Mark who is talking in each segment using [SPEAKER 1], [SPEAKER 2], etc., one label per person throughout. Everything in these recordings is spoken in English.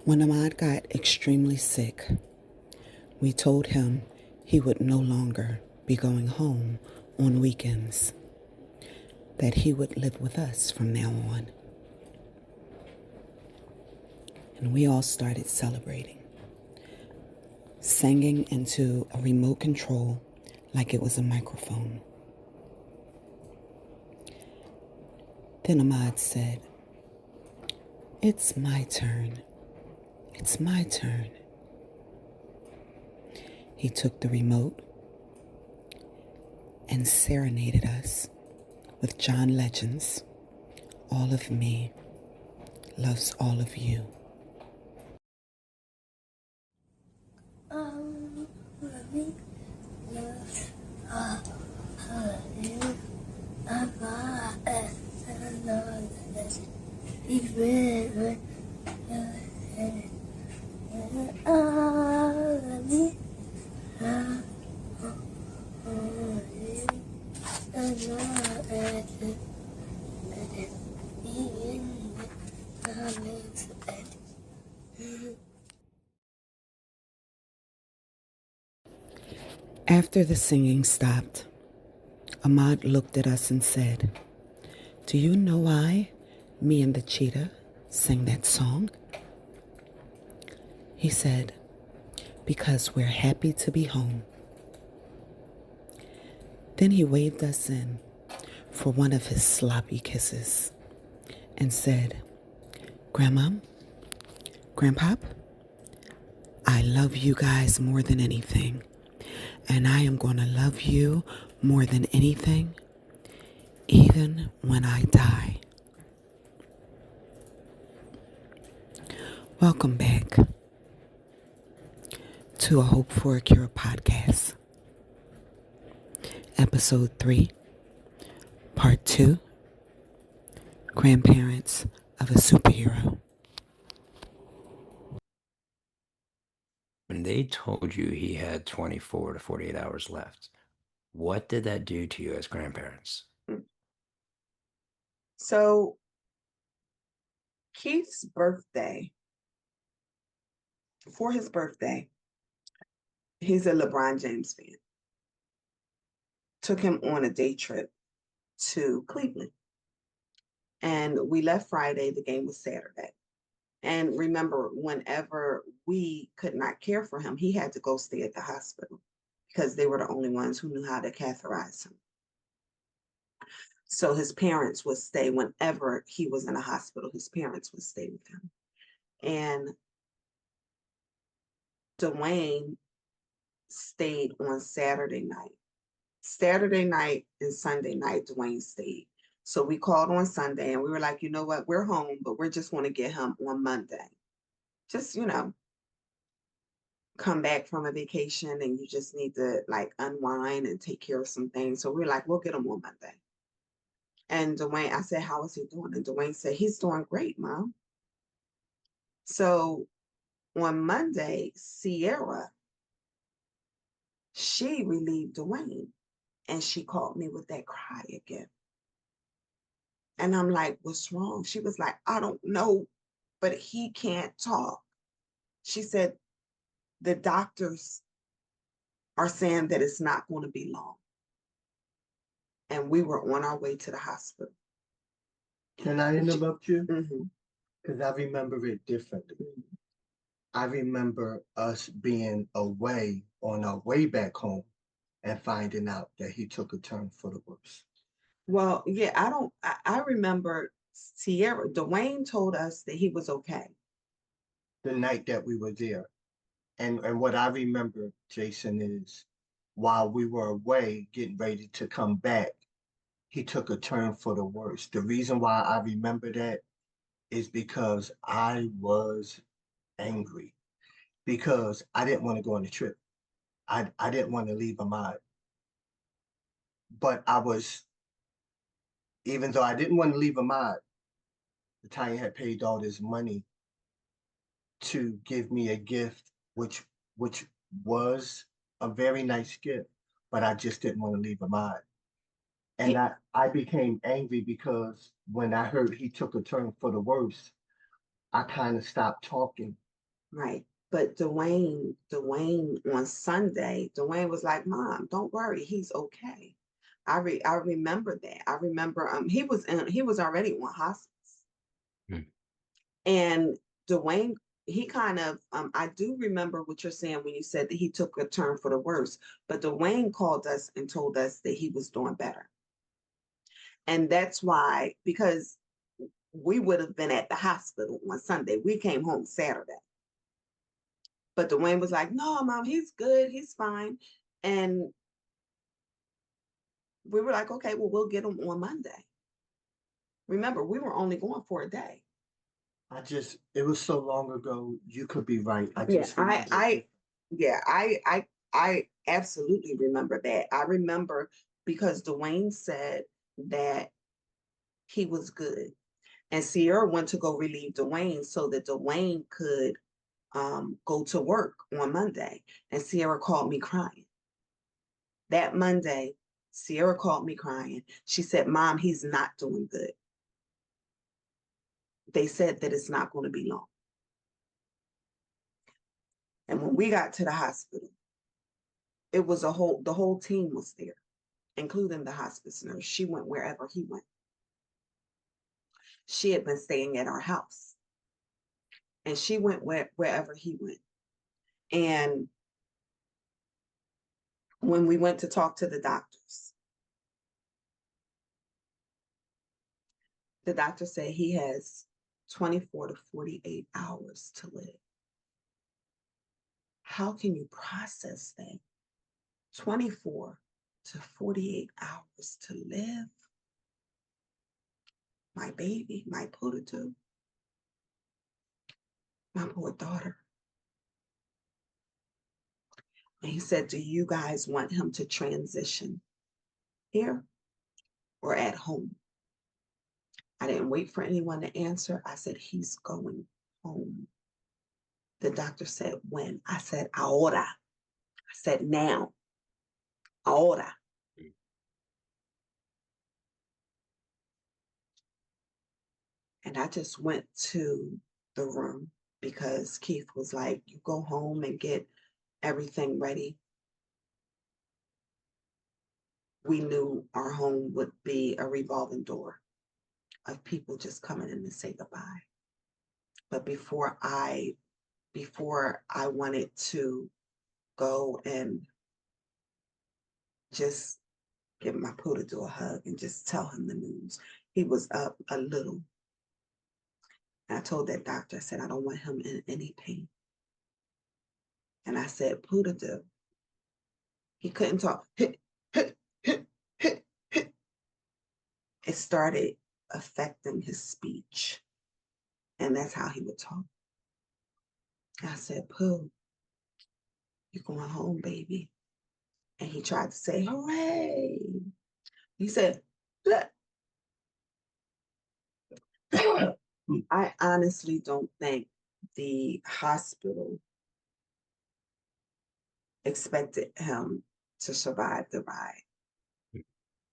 [SPEAKER 1] When Ahmad got extremely sick, we told him he would no longer be going home on weekends, that he would live with us from now on. And we all started celebrating, singing into a remote control like it was a microphone. Then Ahmad said, "It's my turn. It's my turn." He took the remote and serenaded us with John Legend's "All of Me Loves All of You."
[SPEAKER 2] Let me love all of you.
[SPEAKER 1] After the singing stopped, Ahmad looked at us and said, "Do you know why me and the cheetah sing that song?" He said, "Because we're happy to be home." Then he waved us in for one of his sloppy kisses and said, "Grandma, Grandpop, I love you guys more than anything, and I am going to love you more than anything, even when I die." Welcome back to a Hope for a Cure podcast, episode 3, part 2, Grandparents of a Superhero.
[SPEAKER 3] When they told you he had 24 to 48 hours left, what did that do to you as grandparents?
[SPEAKER 4] So Keith's birthday, for his birthday, he's a LeBron James fan. Took him on a day trip to Cleveland. And we left Friday, the game was Saturday. And remember, whenever we could not care for him, he had to go stay at the hospital because they were the only ones who knew how to catheterize him. So his parents would stay whenever he was in a hospital, his parents would stay with him. And Dwayne stayed on Saturday night. Saturday night and Sunday night, Dwayne stayed. So we called on Sunday and we were like, you know what, we're home, but we're just want to get him on Monday. Just, come back from a vacation and you just need to like unwind and take care of some things. So we're like, we'll get him on Monday. And Dwayne, I said, how is he doing? And Dwayne said, he's doing great, Mom. So on Monday, Sierra, she relieved Dwayne and she called me with that cry again. And I'm like, what's wrong? She was like, I don't know, but he can't talk. She said, the doctors are saying that it's not going to be long. And we were on our way to the hospital.
[SPEAKER 5] Can I interrupt you?
[SPEAKER 4] Mm-hmm.
[SPEAKER 5] Because I remember it differently.
[SPEAKER 4] Mm-hmm.
[SPEAKER 5] I remember us being away on our way back home and finding out that he took a turn for the worse.
[SPEAKER 4] Well, yeah, I remember Sierra, Dwayne told us that he was okay.
[SPEAKER 5] The night that we were there. And what I remember, Jason, is while we were away getting ready to come back, he took a turn for the worse. The reason why I remember that is because I was angry because I didn't want to go on the trip. I didn't want to leave Ahmad. But I was, even though I didn't want to leave Ahmad, Latanya had paid all this money to give me a gift, which was a very nice gift, but I just didn't want to leave Ahmad. And I became angry because when I heard he took a turn for the worse, I kind of stopped talking
[SPEAKER 4] Right. But Dwayne on Sunday, Dwayne was like, Mom, don't worry, he's okay. I remember that. I remember he was already on hospice.
[SPEAKER 3] Hmm.
[SPEAKER 4] And Dwayne, he kind of I do remember what you're saying when you said that he took a turn for the worse, but Dwayne called us and told us that he was doing better. And that's why, because we would have been at the hospital on Sunday. We came home Saturday. But Dwayne was like, no, Mom, he's good. He's fine. And we were like, okay, well, we'll get him on Monday. Remember, we were only going for a day.
[SPEAKER 5] It was so long ago, you could be right. I
[SPEAKER 4] Yeah,
[SPEAKER 5] just remember
[SPEAKER 4] I absolutely remember that. I remember because Dwayne said that he was good. And Sierra went to go relieve Dwayne so that Dwayne could go to work on Monday. And Sierra called me crying. That Monday, Sierra called me crying. She said, Mom, he's not doing good. They said that it's not going to be long. And when we got to the hospital, it was the whole team was there, including the hospice nurse. She went wherever he went. She had been staying at our house. And she went wherever he went. And when we went to talk to the doctor said he has 24 to 48 hours to live. How can you process that? 24 to 48 hours to live. My baby, my Poodaman, my poor daughter. And he said, do you guys want him to transition here or at home? I didn't wait for anyone to answer. I said, he's going home. The doctor said, when? I said, ahora. I said, now. Ahora. And I just went to the room because Keith was like, you go home and get everything ready. We knew our home would be a revolving door of people just coming in to say goodbye. But before I wanted to go and just give my Poodaman a hug and just tell him the news, he was up a little. And I told that doctor, I said, I don't want him in any pain. And I said, Poodaman, he couldn't talk. It started affecting his speech. And that's how he would talk. I said, Pooh, you're going home, baby. And he tried to say, hooray. He said, I honestly don't think the hospital expected him to survive the ride.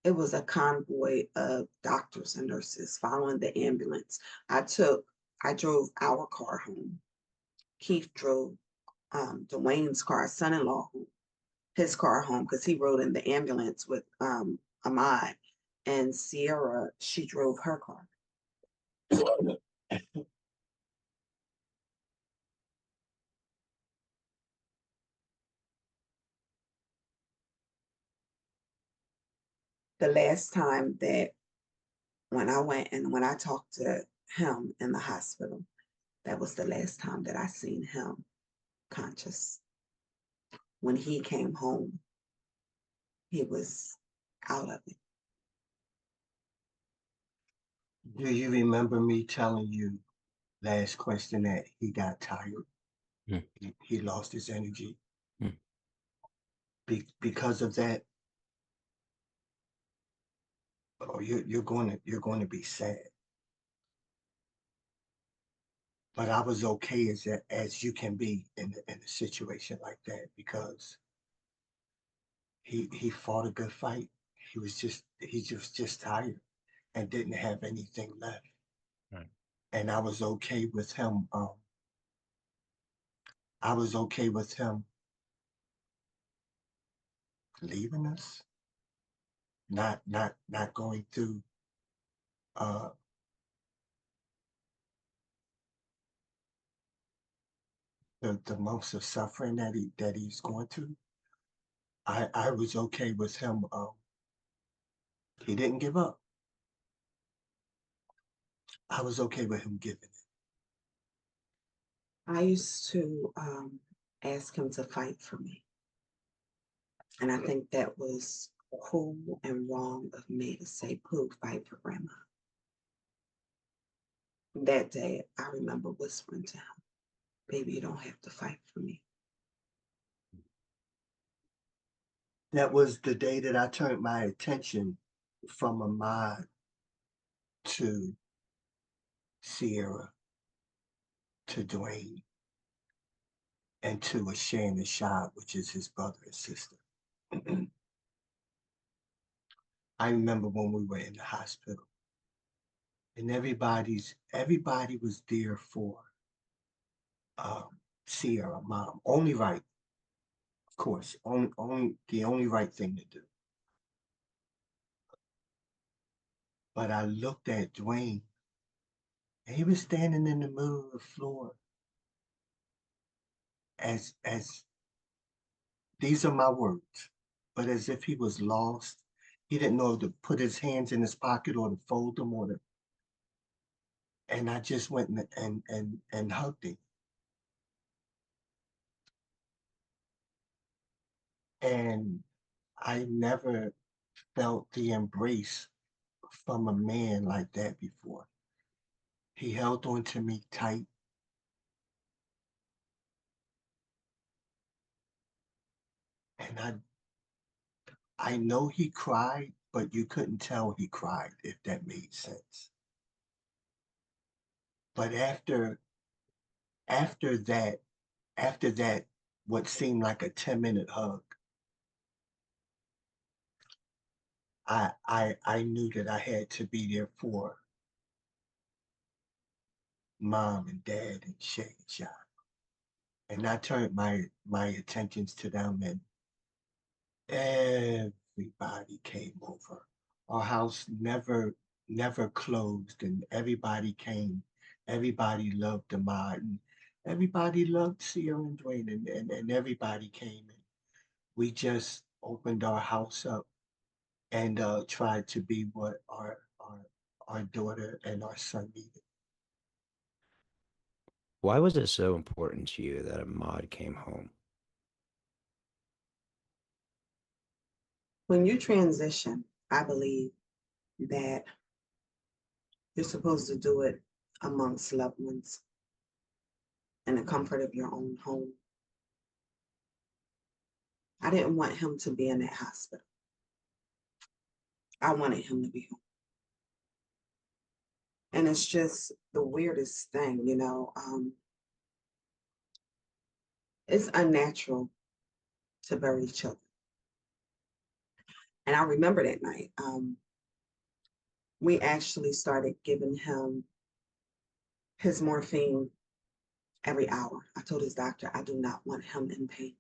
[SPEAKER 4] It was a convoy of doctors and nurses following the ambulance. I drove our car home. Keith drove Dwayne's car, son-in-law, his car home because he rode in the ambulance with Ahmad. And Sierra, she drove her car. The last time that when I talked to him in the hospital, that was the last time that I seen him conscious. When he came home, he was out of it.
[SPEAKER 5] Do you remember me telling you last question that he got tired?
[SPEAKER 3] Hmm.
[SPEAKER 5] He lost his energy.
[SPEAKER 3] Hmm.
[SPEAKER 5] Because of that, oh, you're going to be sad. But I was okay as you can be in a situation like that because he fought a good fight. He was just tired and didn't have anything left.
[SPEAKER 3] Right.
[SPEAKER 5] And I was okay with him I was okay with him leaving us, not going through uh the months of suffering that he's going through. I was okay with him. He didn't give up. I was okay with him giving it.
[SPEAKER 4] I used to ask him to fight for me. And I think that was cruel and wrong of me to say, Pooh, fight for grandma. That day, I remember whispering to him, baby, you don't have to fight for me.
[SPEAKER 5] That was the day that I turned my attention from Ahmad to Sierra, to Dwayne, and to Ashay and Ashad, which is his brother and sister. I remember when we were in the hospital, and everybody was there for Sierra, mom. Only right, of course, only the only right thing to do. But I looked at Dwayne, and he was standing in the middle of the floor as these are my words, but as if he was lost. He didn't know to put his hands in his pocket or to fold them or to, and I just went and hugged him. And I never felt the embrace from a man like that before. He held on to me tight. And I know he cried, but you couldn't tell he cried, if that made sense. But after that, after that, what seemed like a 10-minute hug, I knew that I had to be there for mom and dad and Shay and Sean. And I turned my attentions to them, and everybody came over. Our house never closed, and everybody came. Everybody loved Ahmad, and everybody loved Sierra and Dwayne, and everybody came. And we just opened our house up and tried to be what our daughter and our son needed.
[SPEAKER 3] Why was it so important to you that Ahmad came home?
[SPEAKER 4] When you transition, I believe that you're supposed to do it amongst loved ones in the comfort of your own home. I didn't want him to be in that hospital. I wanted him to be home. And it's just the weirdest thing, you know. It's unnatural to bury children. And I remember that night, we actually started giving him his morphine every hour. I told his doctor, I do not want him in pain.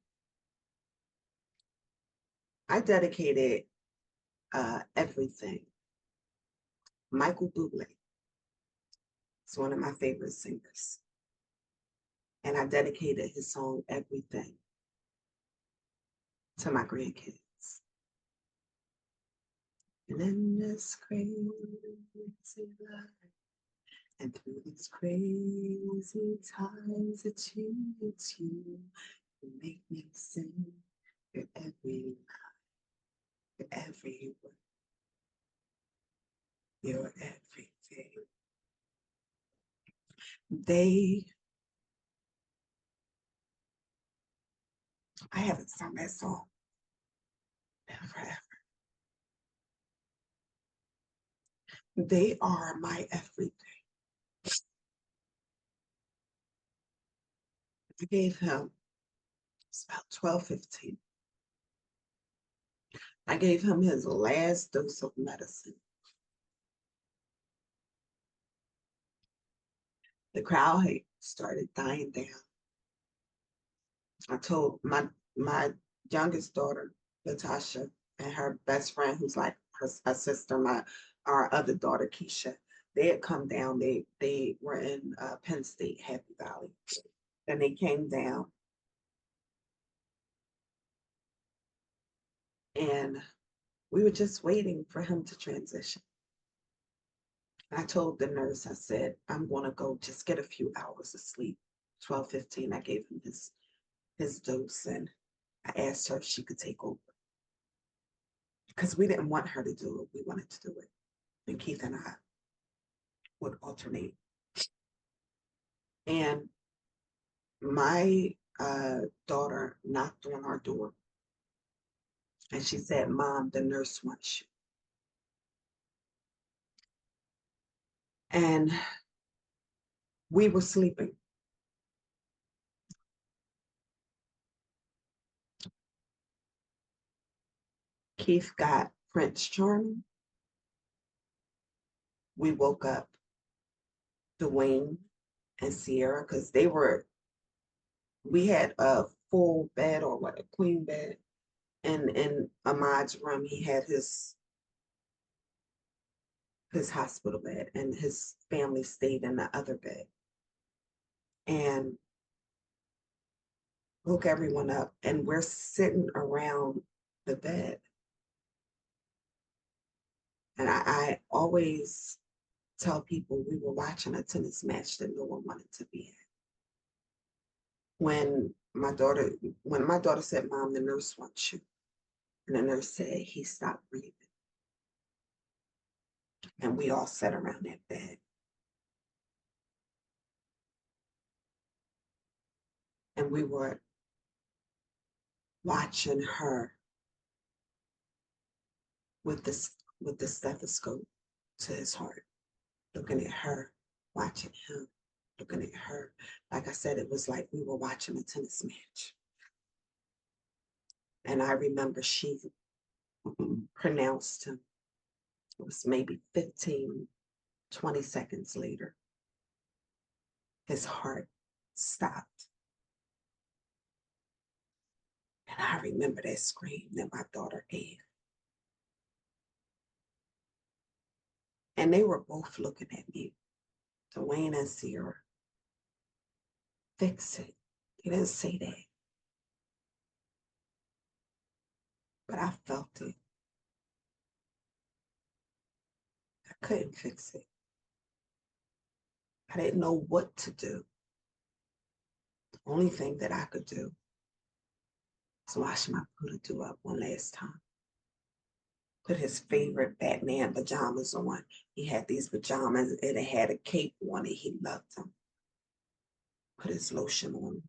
[SPEAKER 4] I dedicated everything. Michael Bublé is one of my favorite singers. And I dedicated his song, Everything, to my grandkids. And in this crazy life, and through these crazy times, it's you make me sing your every line, your every word, your everything. I haven't sung that song in forever. They are my everything. I gave him, it's about 12:15. I gave him his last dose of medicine. The crowd had started dying down. I told my youngest daughter, Latasha, and her best friend, who's like her sister, our other daughter, Keisha, they had come down. They were in Penn State, Happy Valley. And they came down and we were just waiting for him to transition. I told the nurse, I said, I'm going to go just get a few hours of sleep. 12:15, I gave him his dose, and I asked her if she could take over. Because we didn't want her to do it. We wanted to do it. And Keith and I would alternate. And my daughter knocked on our door. And she said, Mom, the nurse wants you. And we were sleeping. Keith got Prince Charming. We woke up Dwayne and Sierra because we had a full bed, or what, a queen bed. And in Ahmad's room, he had his hospital bed, and his family stayed in the other bed. And woke everyone up, and we're sitting around the bed. And I always tell people we were watching a tennis match that no one wanted to be at. When my daughter said, Mom, the nurse wants you, and the nurse said he stopped breathing, and we all sat around that bed. And we were watching her with the stethoscope to his heart, looking at her, watching him, looking at her. Like I said, it was like we were watching a tennis match. And I remember she pronounced him. It was maybe 15, 20 seconds later. His heart stopped. And I remember that scream that my daughter gave. And they were both looking at me, Dwayne and Sierra. Fix it. They didn't say that. But I felt it. I couldn't fix it. I didn't know what to do. The only thing that I could do was wash my Poodaman up one last time. Put his favorite Batman pajamas on. He had these pajamas and it had a cape on it. He loved them. Put his lotion on.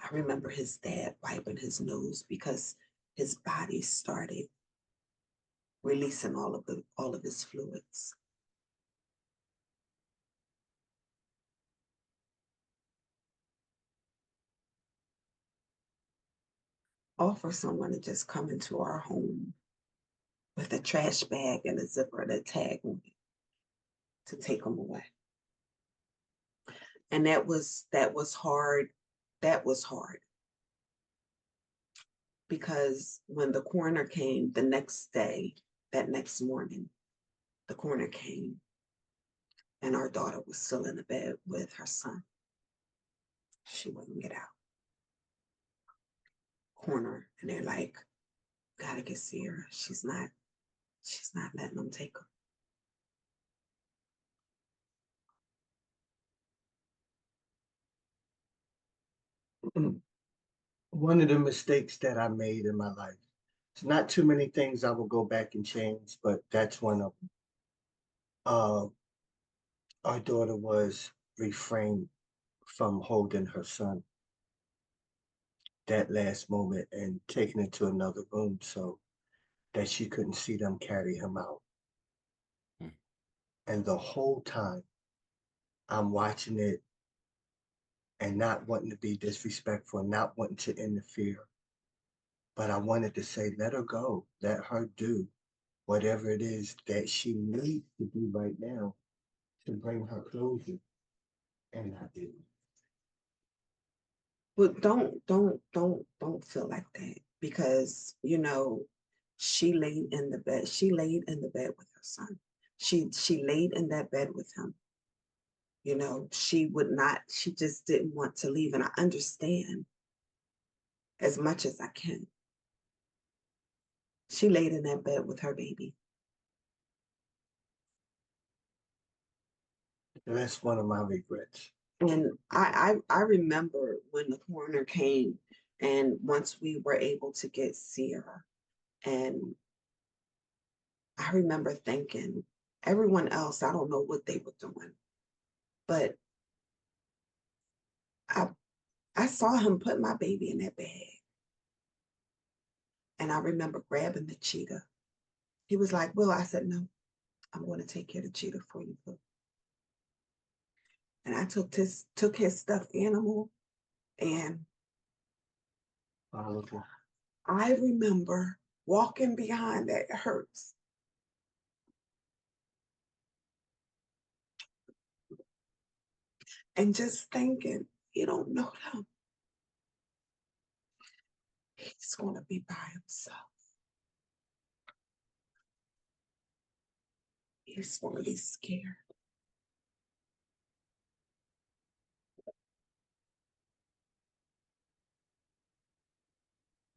[SPEAKER 4] I remember his dad wiping his nose because his body started releasing all of his fluids. Offer someone to just come into our home with a trash bag and a zipper and a tag on it to take them away. And that was hard. That was hard. Because when the coroner came the next day, that next morning, the coroner came and our daughter was still in the bed with her son. She wouldn't get out. Coroner, and they're like, gotta get Sierra. She's not letting them take
[SPEAKER 5] Mm-hmm. One of the mistakes that I made in my life. It's not too many things I will go back and change, but that's one of them. Our daughter was refrained from holding her son that last moment and taking it to another room so that she couldn't see them carry him out. And the whole time I'm watching it and not wanting to be disrespectful, not wanting to interfere. But I wanted to say, let her go, let her do whatever it is that she needs to do right now to bring her closure. And I didn't.
[SPEAKER 4] But don't feel like that because she laid in the bed. She laid in the bed with her son. She laid in that bed with him. She would not, she just didn't want to leave. And I understand as much as I can. She laid in that bed with her baby.
[SPEAKER 5] And that's one of my regrets.
[SPEAKER 4] And I remember when the coroner came and once we were able to get Sierra, and I remember thinking, everyone else, I don't know what they were doing, but I I saw him put my baby in that bag. And I remember grabbing the cheetah. He was like, "Well," I said, "No, I'm going to take care of the cheetah for you, Boo." And I took his stuffed animal, and
[SPEAKER 5] Okay.
[SPEAKER 4] I remember walking behind that hearse and just thinking, you don't know them. He's going to be by himself. He's going to be scared.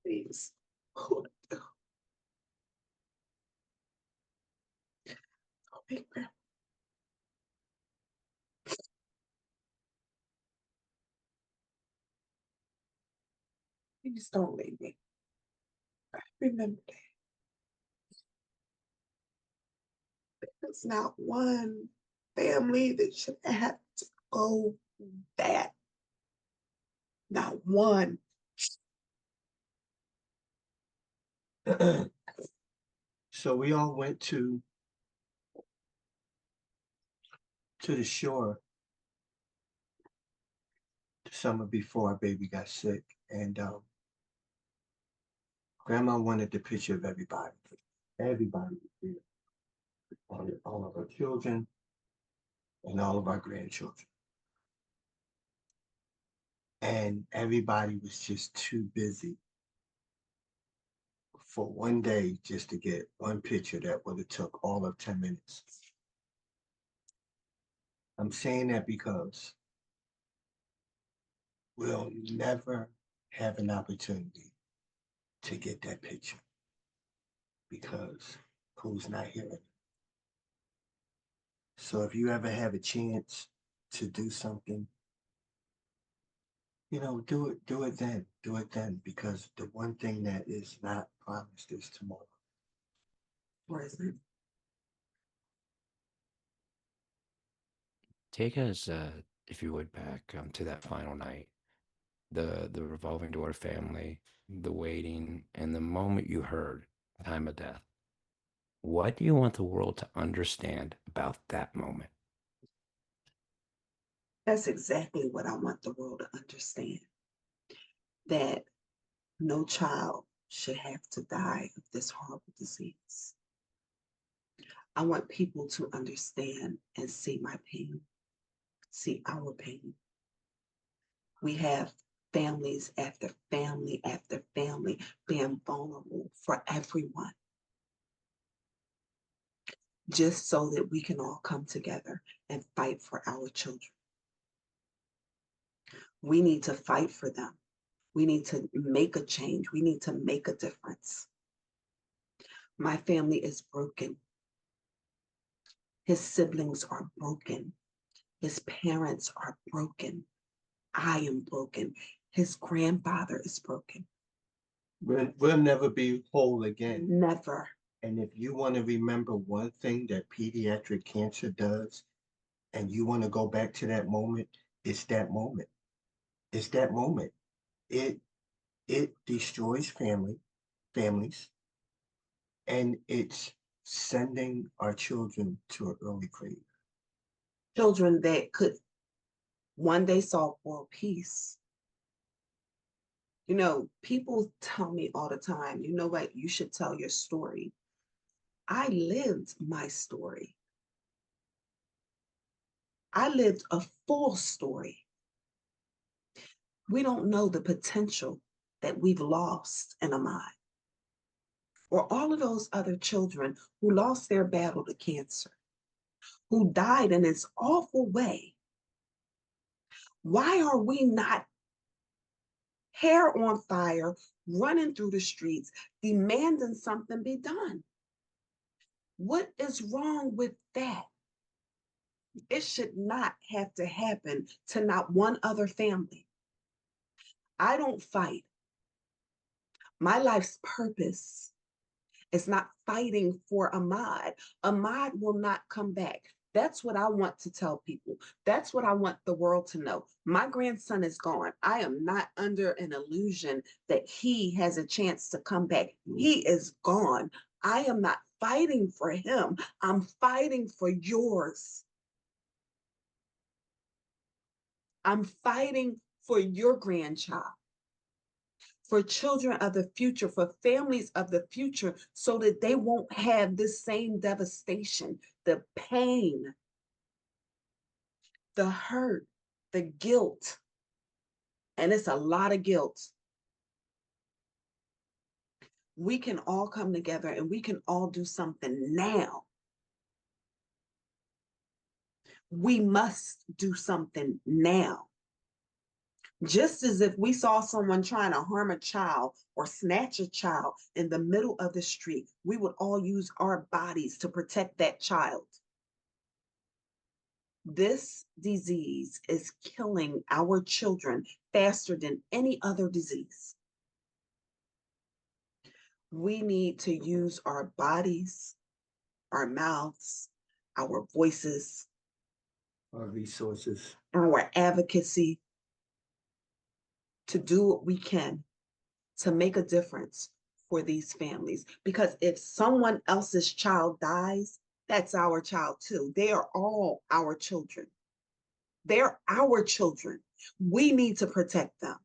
[SPEAKER 4] Please, hold on. Don't make me. Please don't leave me. I remember that. There's not one family that should have to go that. Not one.
[SPEAKER 5] So we all went to the shore the summer before our baby got sick, and Grandma wanted the picture of everybody. Everybody was there. All of our children and all of our grandchildren. And everybody was just too busy for one day just to get one picture that would have took all of 10 minutes. I'm saying that because we'll never have an opportunity to get that picture because who's not here? So if you ever have a chance to do something, do it then, because the one thing that is not promised is tomorrow.
[SPEAKER 4] Or is it?
[SPEAKER 3] Take us, if you would, back to that final night, the revolving door family, the waiting, and the moment you heard time of death. What do you want the world to understand about that moment?
[SPEAKER 4] That's exactly what I want the world to understand. That no child should have to die of this horrible disease. I want people to understand and see my pain, see our pain. We have families after family after family being vulnerable for everyone, just so that we can all come together and fight for our children. We need to fight for them. We need to make a change. We need to make a difference. My family is broken. His siblings are broken. His parents are broken. I am broken. His grandfather is broken.
[SPEAKER 5] We'll never be whole again.
[SPEAKER 4] Never.
[SPEAKER 5] And if you want to remember one thing that pediatric cancer does, and you want to go back to that moment, it's that moment. It's that moment. It destroys families, and it's sending our children to an early grave.
[SPEAKER 4] Children that could one day solve world peace. People tell me all the time, you know what, you should tell your story. I lived my story. I lived a full story. We don't know the potential that we've lost in Ahmad, or all of those other children who lost their battle to cancer, who died in this awful way. Why are we not hair on fire, running through the streets, demanding something be done? What is wrong with that? It should not have to happen to not one other family. I don't fight. My life's purpose is not fighting for Ahmad. Ahmad will not come back. That's what I want to tell people. That's what I want the world to know. My grandson is gone. I am not under an illusion that he has a chance to come back. He is gone. I am not fighting for him. I'm fighting for yours. I'm fighting for your grandchild, for children of the future, for families of the future, so that they won't have this same devastation, the pain, the hurt, the guilt. And it's a lot of guilt. We can all come together and we can all do something now. We must do something now. Just as if we saw someone trying to harm a child or snatch a child in the middle of the street, we would all use our bodies to protect that child. This disease is killing our children faster than any other disease. We need to use our bodies, our mouths, our voices,
[SPEAKER 5] Our resources.
[SPEAKER 4] our advocacy to do what we can to make a difference for these families. Because if someone else's child dies, that's our child too. They are all our children. They're our children. We need to protect them.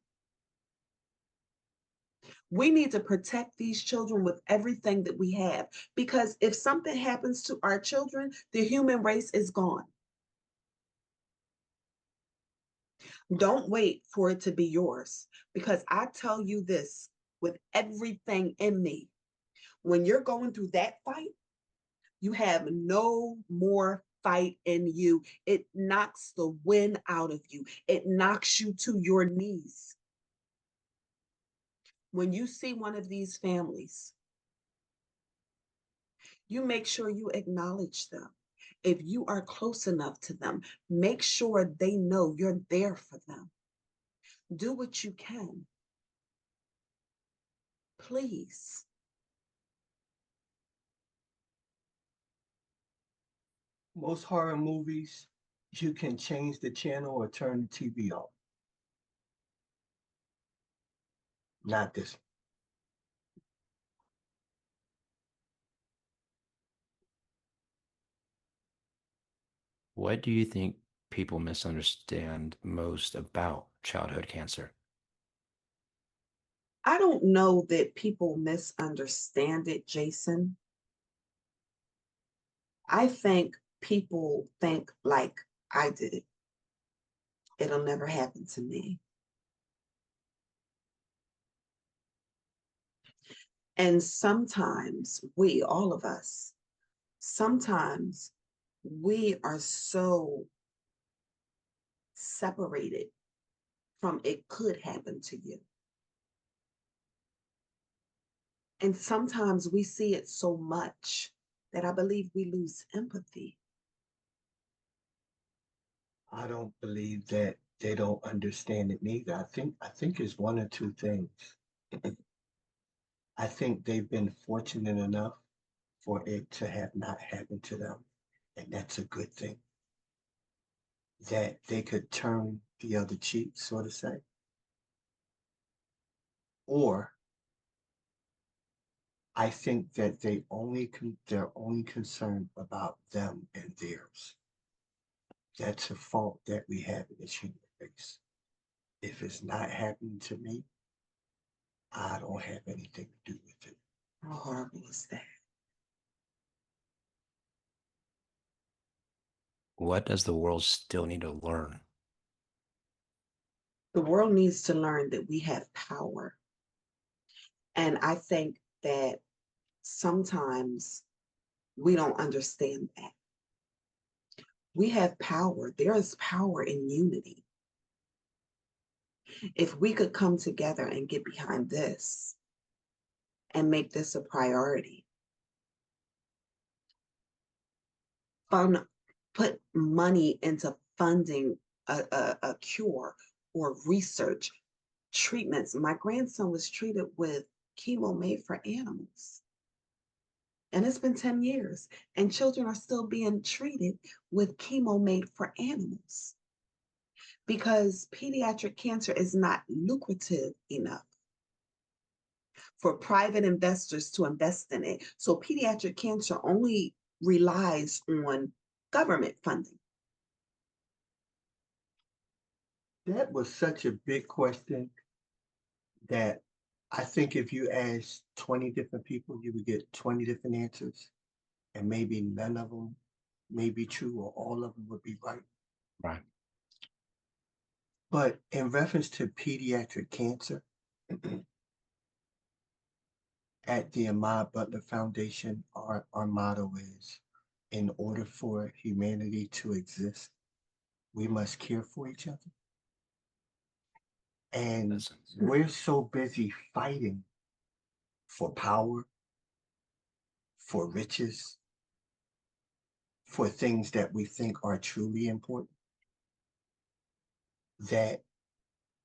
[SPEAKER 4] We need to protect these children with everything that we have, because if something happens to our children, the human race is gone. Don't wait for it to be yours, because I tell you this with everything in me. When you're going through that fight, you have no more fight in you. It knocks the wind out of you. It knocks you to your knees. When you see one of these families, you make sure you acknowledge them. If you are close enough to them, make sure they know you're there for them. Do what you can. Please.
[SPEAKER 5] Most horror movies, you can change the channel or turn the TV off. Not this.
[SPEAKER 3] What do you think people misunderstand most about childhood cancer?
[SPEAKER 4] I don't know that people misunderstand it, Jason. I think people think like I did. It'll never happen to me. And sometimes we, all of us, sometimes we are so separated from it could happen to you. And sometimes we see it so much that I believe we lose empathy.
[SPEAKER 5] I don't believe that they don't understand it neither. I think it's one or two things. I think they've been fortunate enough for it to have not happened to them. And that's a good thing. That they could turn the other cheek, so to say. Or I think that they're only concerned about them and theirs. That's a fault that we have in this human race. If it's not happening to me, I don't have anything to do with it.
[SPEAKER 4] How horrible is that?
[SPEAKER 3] What does the world still need to learn?
[SPEAKER 4] The world needs to learn that we have power. And I think that sometimes we don't understand that. We have power. There is power in unity. If we could come together and get behind this and make this a priority, put money into funding a cure or research treatments. My grandson was treated with chemo made for animals. And it's been 10 years, and children are still being treated with chemo made for animals because pediatric cancer is not lucrative enough for private investors to invest in it. So pediatric cancer only relies on government funding.
[SPEAKER 5] That was such a big question that I think if you asked 20 different people, you would get 20 different answers, and maybe none of them may be true or all of them would be right.
[SPEAKER 3] Right.
[SPEAKER 5] But in reference to pediatric cancer, at the Ahmad Butler Foundation, our motto is, in order for humanity to exist, we must care for each other. And we're so busy fighting for power, for riches, for things that we think are truly important, that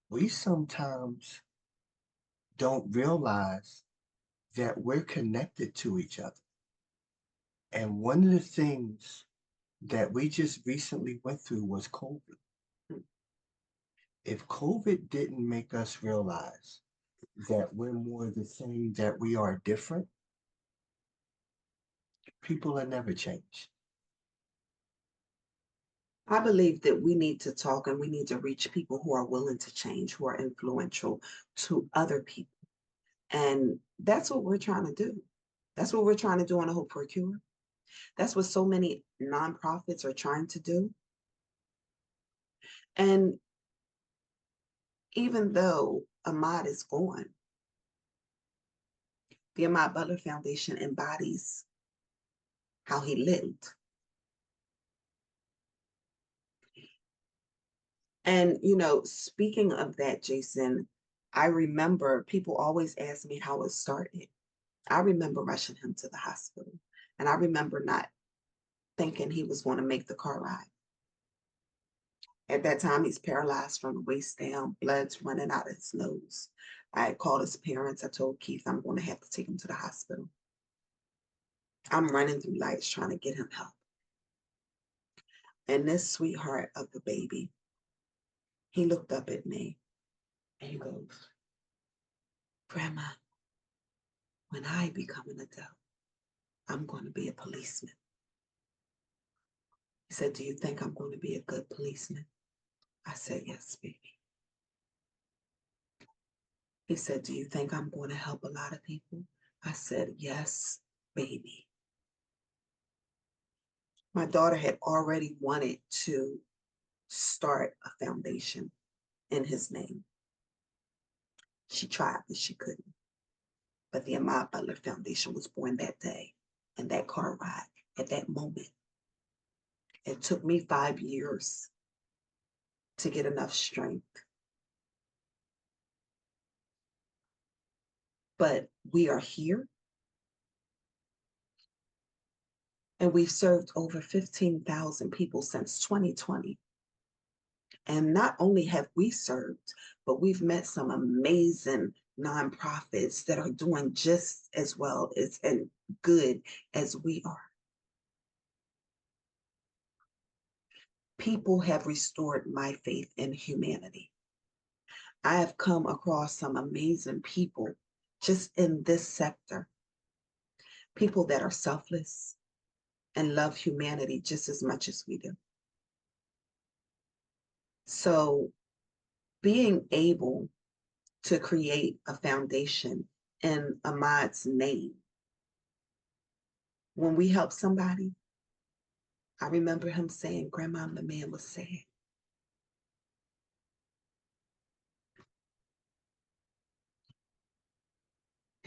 [SPEAKER 5] we sometimes don't realize that we're connected to each other. And one of the things that we just recently went through was COVID. If COVID didn't make us realize that we're more the same, that we are different, people will never change.
[SPEAKER 4] I believe that we need to talk and we need to reach people who are willing to change, who are influential to other people. And that's what we're trying to do. That's what we're trying to do on a Hope for a Cure. That's what so many nonprofits are trying to do. And even though Ahmad is gone, the Ahmad Butler Foundation embodies how he lived. And, you know, speaking of that, Jason, I remember people always ask me how it started. I remember rushing him to the hospital, and I remember not thinking he was going to make the car ride. At that time, he's paralyzed from the waist down, blood's running out of his nose. I had called his parents. I told Keith, I'm going to have to take him to the hospital. I'm running through lights trying to get him help. And this sweetheart of the baby, he looked up at me and he goes, Grandma, when I become an adult, I'm going to be a policeman. He said, do you think I'm going to be a good policeman? I said, yes, baby. He said, do you think I'm going to help a lot of people? I said, yes, baby. My daughter had already wanted to start a foundation in his name. She tried, but she couldn't. But the Ahmad Butler Foundation was born that day, and that car ride, at that moment. It took me 5 years to get enough strength. But we are here, and we've served over 15,000 people since 2020. And not only have we served, but we've met some amazing nonprofits that are doing just as well as and good as we are. People have restored my faith in humanity. I have come across some amazing people just in this sector, people that are selfless and love humanity just as much as we do. So being able to create a foundation in Ahmad's name, when we help somebody, I remember him saying, Grandma, the man was sad.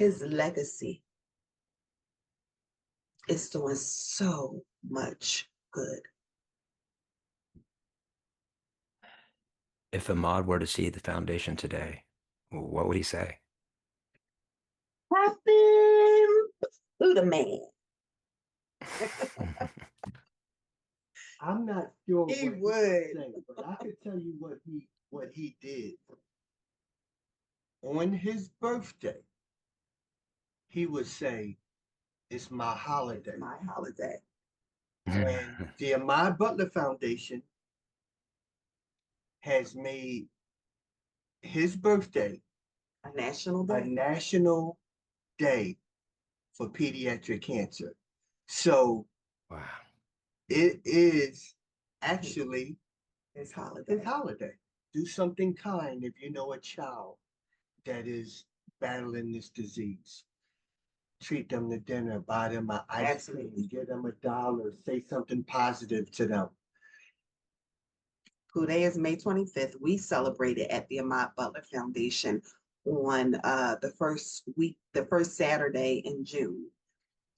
[SPEAKER 4] his legacy is doing so much good.
[SPEAKER 3] If Ahmad were to see the foundation today, what would he say?
[SPEAKER 4] Happy Poodaman.
[SPEAKER 5] I'm not sure
[SPEAKER 4] He
[SPEAKER 5] what
[SPEAKER 4] would.
[SPEAKER 5] say, but I could tell you what he did. On his birthday, he would say, "It's my holiday."
[SPEAKER 4] My holiday.
[SPEAKER 5] And the Ahmad Butler Foundation has made his birthday
[SPEAKER 4] A national
[SPEAKER 5] a
[SPEAKER 4] day.
[SPEAKER 5] national day for pediatric cancer. So
[SPEAKER 3] Wow.
[SPEAKER 5] it is actually
[SPEAKER 4] His holiday.
[SPEAKER 5] his holiday. Do something kind if you know a child that is battling this disease. Treat them to dinner, buy them an ice cream,
[SPEAKER 4] Absolutely.
[SPEAKER 5] give them $1, say something positive to them.
[SPEAKER 4] Today is May 25th. We celebrated at the Ahmad Butler Foundation on the first Saturday in June.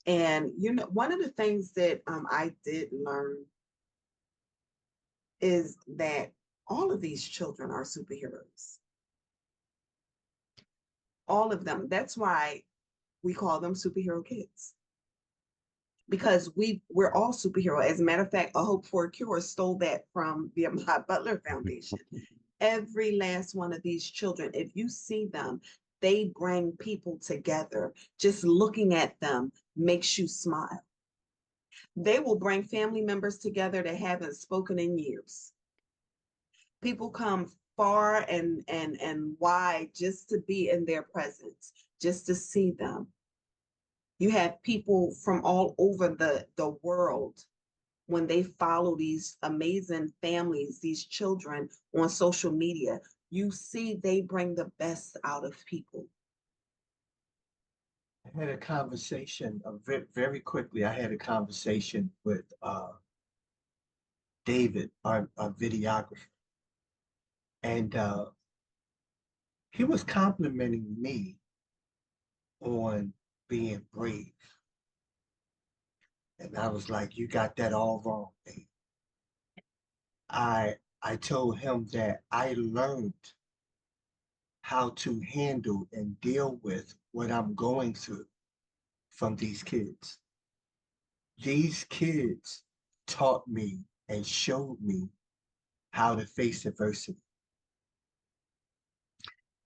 [SPEAKER 4] And you know, one of the things that I did learn is that all of these children are superheroes. All of them. That's why we call them superhero kids. Because we're all superhero. As a matter of fact, A Hope for a Cure stole that from the Ahmad Butler Foundation. Every last one of these children, if you see them, they bring people together. Just looking at them makes you smile. They will bring family members together that haven't spoken in years. People come far and wide just to be in their presence, just to see them. You have people from all over the world when they follow these amazing families, these children on social media. You see they bring the best out of people.
[SPEAKER 5] I had a conversation very quickly. I had a conversation with David, our videographer, and he was complimenting me on being brave. And I was like, "You got that all wrong, Dave." I told him that I learned how to handle and deal with what I'm going through from these kids. These kids taught me and showed me how to face adversity.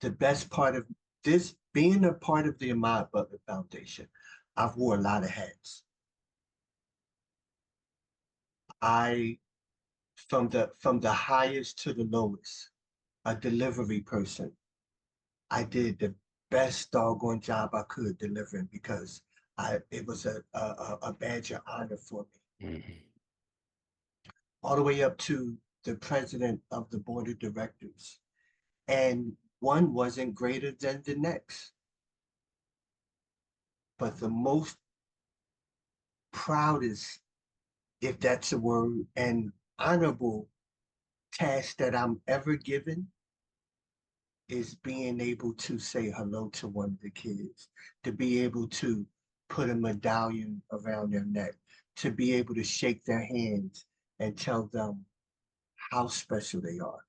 [SPEAKER 5] The best part of this, being a part of the Ahmad Butler Foundation, I've wore a lot of hats. I, from the highest to the lowest, a delivery person. I did the best doggone job I could delivering because it was a badge of honor for me.
[SPEAKER 3] Mhm.
[SPEAKER 5] All the way up to the president of the board of directors. And one wasn't greater than the next. But the most proudest, if that's a word, and honorable task that I'm ever given is being able to say hello to one of the kids, to be able to put a medallion around their neck, to be able to shake their hands and tell them how special they are.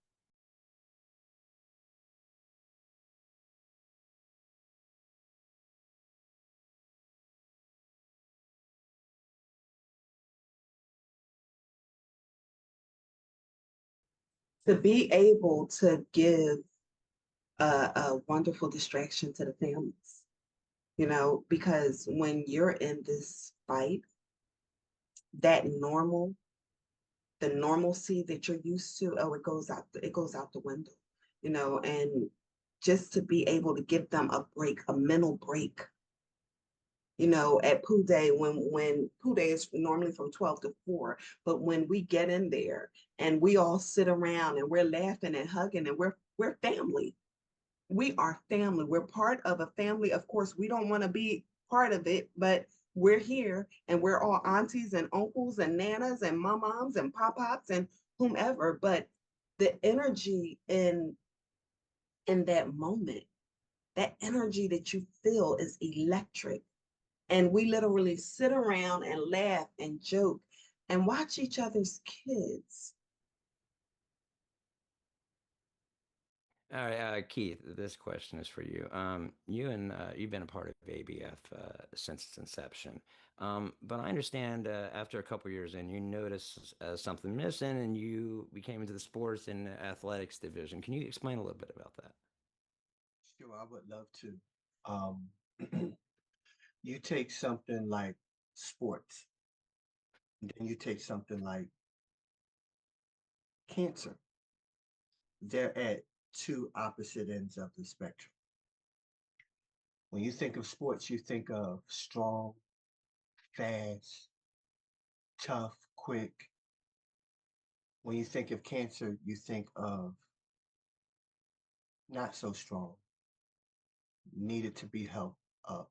[SPEAKER 4] To be able to give a wonderful distraction to the families, you know, because when you're in this fight, that the normalcy that you're used to, oh, it goes out the window, you know, and just to be able to give them a break, a mental break. You know, at Poo Day, when Poo Day is normally from 12 to 4, but when we get in there and we all sit around and we're laughing and hugging and we're family. We are family. We're part of a family. Of course, we don't want to be part of it, but we're here and we're all aunties and uncles and nanas and moms and pop-pops and whomever. But the energy in that moment, that energy that you feel is electric. And we literally sit around and laugh and joke and watch each other's kids.
[SPEAKER 3] All right, Keith, this question is for you. You've been a part of ABF since its inception, but I understand after a couple years in, you noticed something missing, and you became into the sports and athletics division. Can you explain a little bit about that?
[SPEAKER 5] Sure, I would love to. Um, you take something like sports, and then you take something like cancer. They're at two opposite ends of the spectrum. When you think of sports, you think of strong, fast, tough, quick. When you think of cancer, you think of not so strong, needed to be helped up,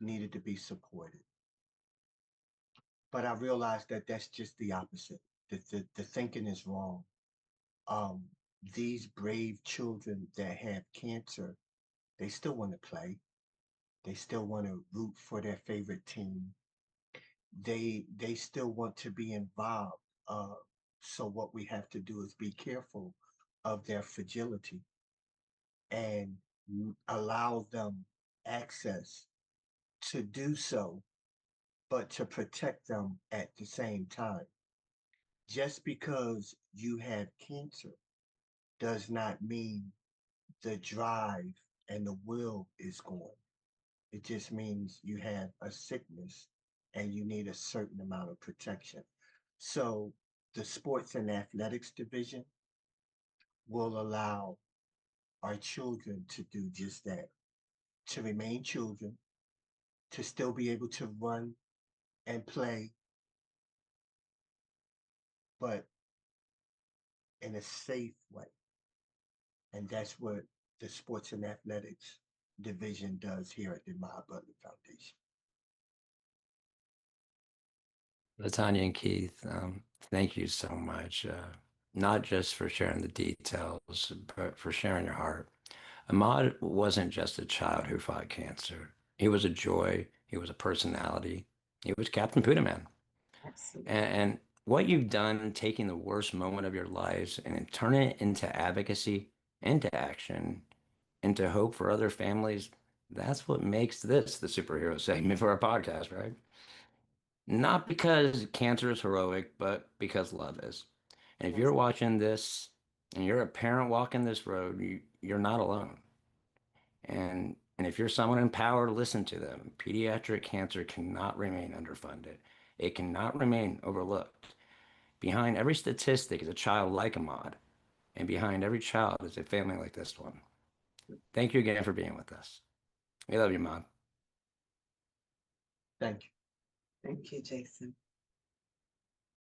[SPEAKER 5] needed to be supported. But I realized that that's just the opposite. The thinking is wrong. Um, these brave children that have cancer, they still want to play. They still want to root for their favorite team. They still want to be involved. So what we have to do is be careful of their fragility and allow them access to do so, but to protect them at the same time. Just because you have cancer does not mean the drive and the will is gone. It just means you have a sickness and you need a certain amount of protection. So the sports and athletics division will allow our children to do just that, to remain children, to still be able to run and play, but in a safe way. And that's what the sports and athletics division does here at the Ahmad Butler Foundation.
[SPEAKER 3] Latanya and Keith, thank you so much. Not just for sharing the details, but for sharing your heart. Ahmad wasn't just a child who fought cancer. He was a joy. He was a personality. He was Captain Poodaman.
[SPEAKER 4] Absolutely.
[SPEAKER 3] And what you've done, taking the worst moment of your lives and turning it into advocacy, into action, into hope for other families, that's what makes this the superhero segment for our podcast, right? Not because cancer is heroic, but because love is. And if
[SPEAKER 4] Yes.
[SPEAKER 3] you're watching this and you're a parent walking this road, you're not alone. And if you're someone in power, listen to them. Pediatric cancer cannot remain underfunded. It cannot remain overlooked. Behind every statistic is a child like Ahmad, and behind every child is a family like this one. Thank you again for being with us. We love you, Ahmad.
[SPEAKER 5] Thank you.
[SPEAKER 4] Thank you, Jason.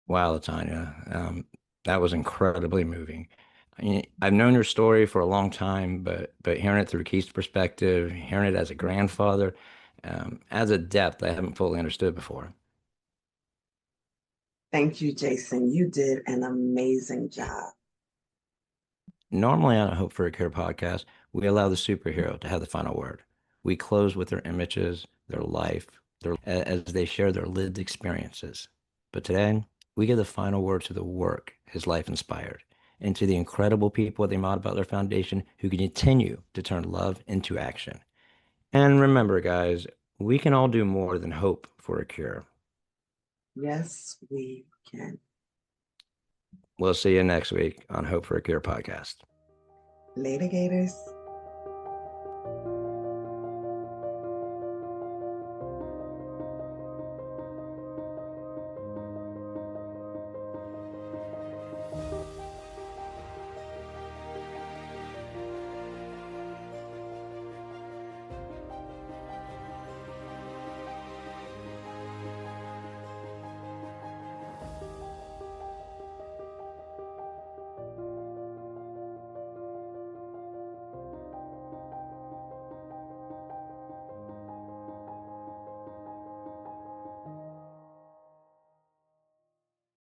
[SPEAKER 3] Wow, Latanya, that was incredibly moving. I've known your story for a long time, but hearing it through Keith's perspective, hearing it as a grandfather, adds a depth I haven't fully understood before.
[SPEAKER 4] Thank you, Jason. You did an amazing job.
[SPEAKER 3] Normally on a Hope for a Cure podcast, we allow the superhero to have the final word. We close with their images, their life, as they share their lived experiences. But today, we give the final word to the work his life inspired, and to the incredible people at the Ahmad Butler Foundation who continue to turn love into action. And remember, guys, we can all do more than hope for a cure.
[SPEAKER 4] Yes, we can.
[SPEAKER 3] We'll see you next week on Hope for a Cure podcast.
[SPEAKER 4] Later, Gators.